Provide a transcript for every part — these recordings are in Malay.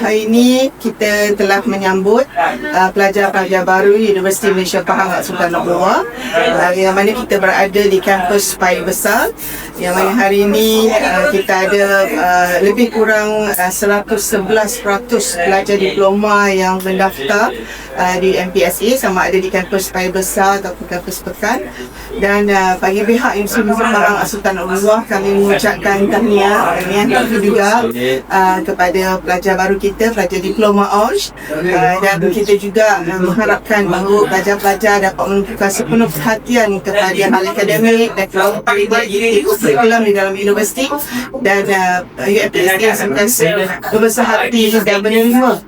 Hari ini kita telah menyambut pelajar-pelajar baru Universiti Malaysia Pahang Sultan Abdullah, yang mana kita berada di kampus PAI Besar, yang mana hari ini kita ada lebih kurang 111% pelajar diploma yang mendaftar di MPSA, sama ada di kampus PAI Besar ataupun kampus Pekan. Dan bagi pihak Universiti Pahang Sultan Abdullah, kami mengucapkan tahniah juga kepada pelajar baru kita, pelajar diploma OSH, dan kita juga mengharapkan bahawa pelajar-pelajar dapat menunjukkan sepenuh perhatian kepada hal akademik dan kurikulum di dalam universiti, dan UMPSA sentiasa berbesar hati dan menerima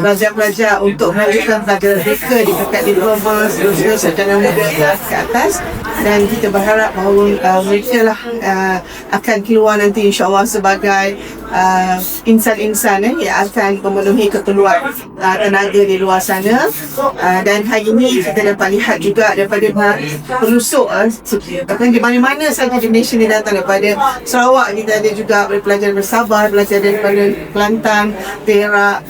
pelajar-pelajar untuk melanjutkan pelajaran mereka di tingkat diploma, seterusnya sarjana muda ke atas. Dan kita berharap bahawa mereka lah akan keluar nanti insyaAllah sebagai insan-insan yang akan memenuhi keperluan tenaga di luar sana. Dan hari ini kita dapat lihat juga daripada pelusuk di mana-mana sahaja di Malaysia ni datang. Daripada Sarawak kita ada juga pelajar bersabar, pelajar daripada Kelantan, Perak,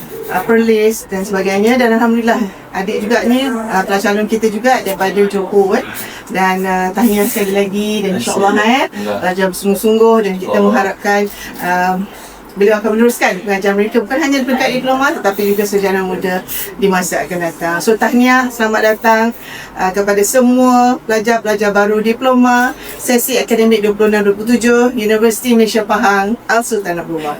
Perlis dan sebagainya. Dan Alhamdulillah adik juga ni pelajar calon kita juga daripada Johor. Dan tahniah sekali lagi, dan insyaAllah pelajar bersungguh-sungguh, dan kita mengharapkan beliau akan meneruskan pengajaran mereka bukan hanya di peringkat diploma tetapi juga sarjana muda di masa akan datang. So tahniah, selamat datang kepada semua pelajar-pelajar baru diploma sesi akademik 26-27 Universiti Malaysia Pahang Sultan Abdullah.